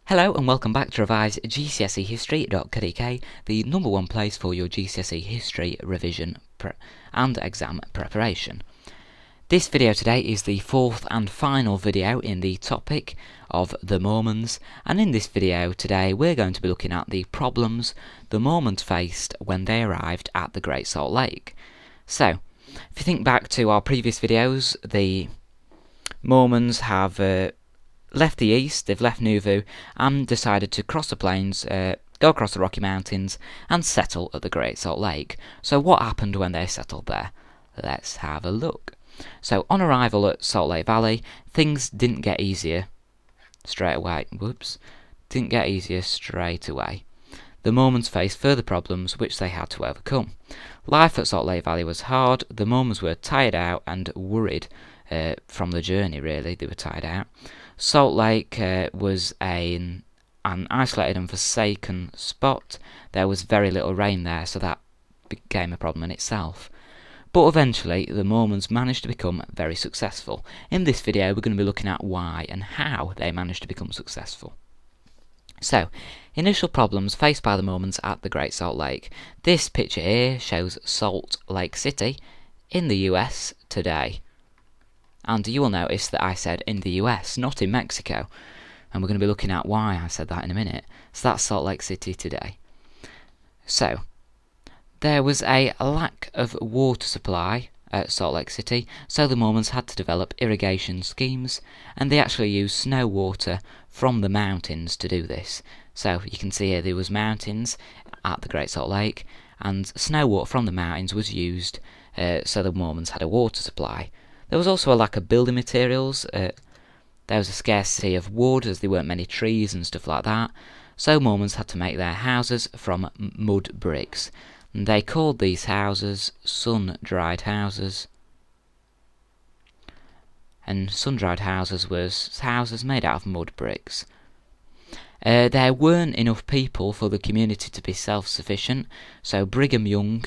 Hello and welcome back to Revised GCSE History.co.uk, the number one place for your GCSE history revision and exam preparation. This video today is the fourth and final video in the topic of the Mormons, and in this video today we're going to be looking at the problems the Mormons faced when they arrived at the Great Salt Lake. So, if you think back to our previous videos, the Mormons have left the east, they've left Nauvoo, and decided to cross the plains, go across the Rocky Mountains, and settle at the Great Salt Lake. So what happened when they settled there? Let's have a look. So on arrival at Salt Lake Valley, things didn't get easier straight away. The Mormons faced further problems which they had to overcome. Life at Salt Lake Valley was hard. The Mormons were tired out and worried from the journey, really. They were tired out. Salt Lake was an isolated and forsaken spot. There was very little rain there, so that became a problem in itself. But eventually, the Mormons managed to become very successful. In this video, we're going to be looking at why and how they managed to become successful. So, initial problems faced by the Mormons at the Great Salt Lake. This picture here shows Salt Lake City in the US today. And you will notice that I said in the US, not in Mexico. And we're going to be looking at why I said that in a minute. So that's Salt Lake City today. So, there was a lack of water supply at Salt Lake City, so the Mormons had to develop irrigation schemes, and they actually used snow water from the mountains to do this. So you can see here there was mountains at the Great Salt Lake, and snow water from the mountains was used, so the Mormons had a water supply. There was also a lack of building materials. There was a scarcity of wood, as there weren't many trees and stuff like that, so Mormons had to make their houses from mud bricks. And they called these houses sun-dried houses. And sun-dried houses was houses made out of mud bricks. There weren't enough people for the community to be self-sufficient, so Brigham Young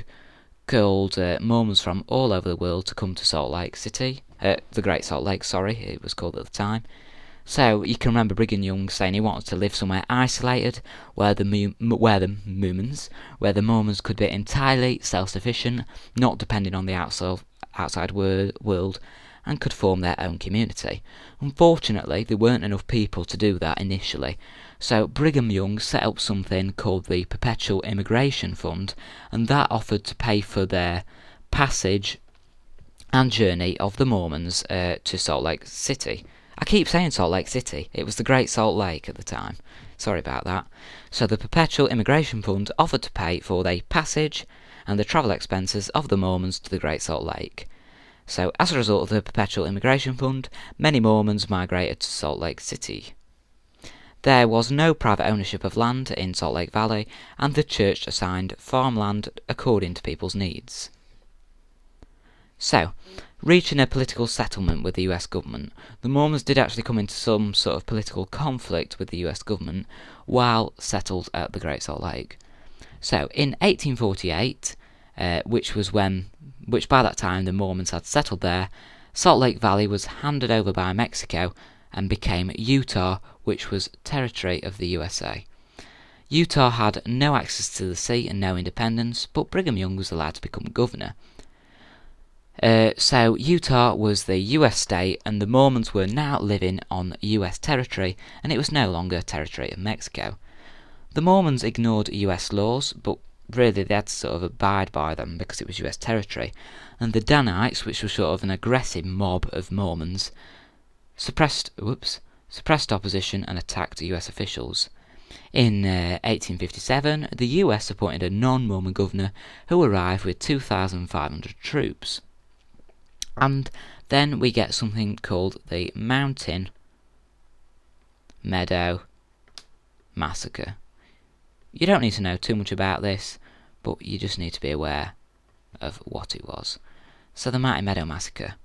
called Mormons from all over the world to come to Salt Lake City. The Great Salt Lake, it was called at the time. So you can remember Brigham Young saying he wanted to live somewhere isolated, where the Mormons could be entirely self-sufficient, not depending on the outside world, and could form their own community. Unfortunately, there weren't enough people to do that initially, so Brigham Young set up something called the Perpetual Immigration Fund, and that offered to pay for their passage and journey of the Mormons to Salt Lake City. I keep saying Salt Lake City. It was the Great Salt Lake at the time. Sorry about that. So the Perpetual Immigration Fund offered to pay for the passage and the travel expenses of the Mormons to the Great Salt Lake. So as a result of the Perpetual Immigration Fund, many Mormons migrated to Salt Lake City. There was no private ownership of land in Salt Lake Valley, and the church assigned farmland according to people's needs. So, reaching a political settlement with the US government, the Mormons did actually come into some sort of political conflict with the US government while settled at the Great Salt Lake. So, in 1848, which by that time the Mormons had settled there, Salt Lake Valley was handed over by Mexico and became Utah, which was territory of the USA. Utah had no access to the sea and no independence, but Brigham Young was allowed to become governor. So Utah was the US state, and the Mormons were now living on US territory, and it was no longer territory of Mexico. The Mormons ignored US laws, but really they had to sort of abide by them because it was US territory, and the Danites, which was sort of an aggressive mob of Mormons, suppressed opposition and attacked US officials. In 1857, the US appointed a non-Mormon governor who arrived with 2,500 troops. And then we get something called the Meadow Massacre. You don't need to know too much about this, but you just need to be aware of what it was. So the Meadow Massacre.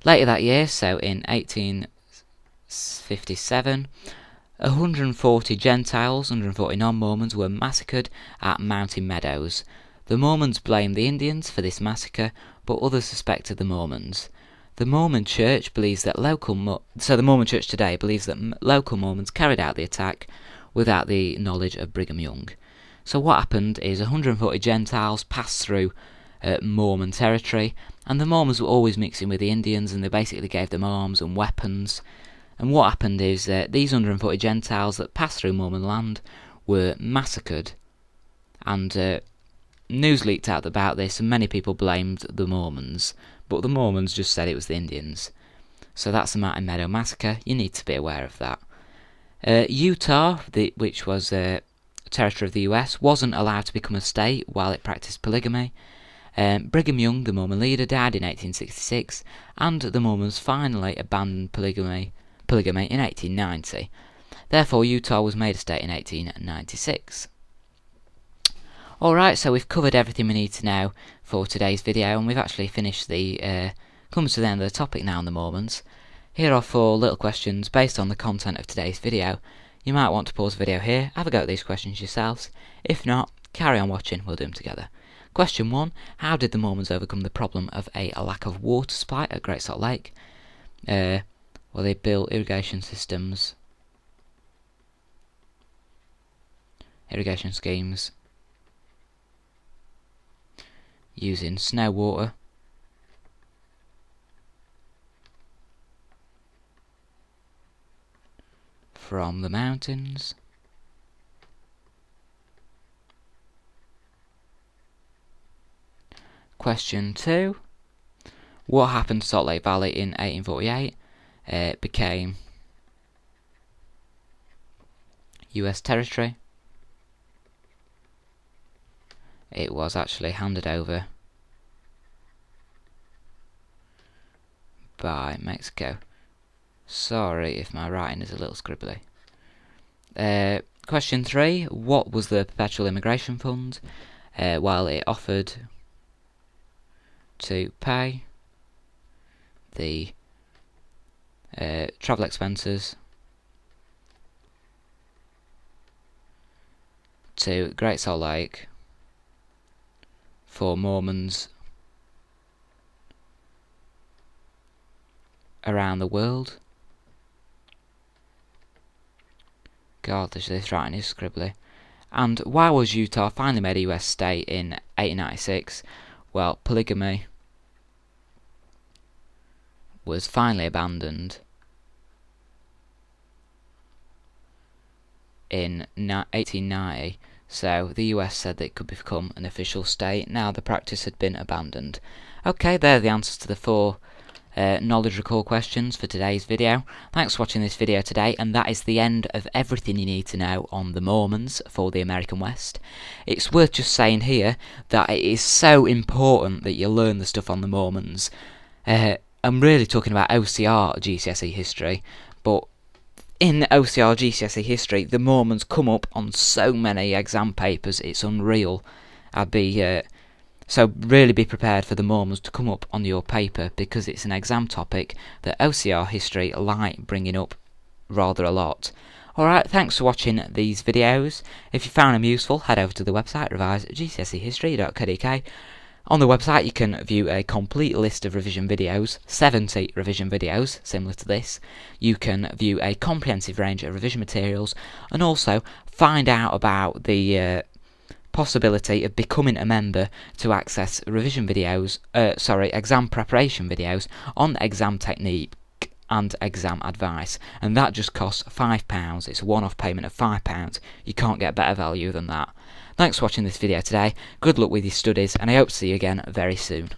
Later that year, so in 1857, 140 Gentiles, 140 non-Mormons were massacred at Mountain Meadows. The Mormons blamed the Indians for this massacre, but others suspected the Mormons. The Mormon Church believes that the Mormon Church today believes that local Mormons carried out the attack without the knowledge of Brigham Young. So what happened is 140 Gentiles passed through Mormon territory, and the Mormons were always mixing with the Indians, and they basically gave them arms and weapons. And what happened is these 140 Gentiles that passed through Mormon land were massacred, and news leaked out about this, and many people blamed the Mormons, but the Mormons just said it was the Indians. So that's the Meadow Massacre. You need to be aware of that. Utah, which was a territory of the US, wasn't allowed to become a state while it practiced polygamy. Brigham Young, the Mormon leader, died in 1866, and the Mormons finally abandoned polygamy in 1890. Therefore, Utah was made a state in 1896. Alright, so we've covered everything we need to know for today's video, and we've actually finished come to the end of the topic now on the Mormons. Here are 4 little questions based on the content of today's video. You might want to pause the video here, have a go at these questions yourselves. If not, carry on watching, we'll do them together. Question 1. How did the Mormons overcome the problem of a lack of water supply at Great Salt Lake? Well, they built irrigation schemes using snow water from the mountains. Question 2. What happened to Salt Lake Valley in 1848? It became US territory. It was actually handed over by Mexico. Sorry if my writing is a little scribbly. Question 3. What was the Perpetual Immigration Fund? Well, it offered to pay the travel expenses to Great Salt Lake for Mormons around the world. God, this writing is scribbly. And why was Utah finally made a US state in 1896? Well, polygamy was finally abandoned in 1890, so the US said that it could become an official state. Now the practice had been abandoned. Okay, there are the answers to the 4 knowledge recall questions for today's video. Thanks for watching this video today, and that is the end of everything you need to know on the Mormons for the American West. It's worth just saying here that it is so important that you learn the stuff on the Mormons. I'm really talking about OCR GCSE history, but in OCR GCSE history, the Mormons come up on so many exam papers, it's unreal. So really be prepared for the Mormons to come up on your paper, because it's an exam topic that OCR history like bringing up rather a lot. Alright, thanks for watching these videos. If you found them useful, head over to the website revise.gcsehistory.co.uk. On the website you can view a complete list of revision videos, 70 revision videos similar to this. You can view a comprehensive range of revision materials, and also find out about the possibility of becoming a member to access revision videos, exam preparation videos on exam technique and exam advice, and that just costs £5. It's a one-off payment of £5. You can't get better value than that. Thanks for watching this video today, good luck with your studies, and I hope to see you again very soon.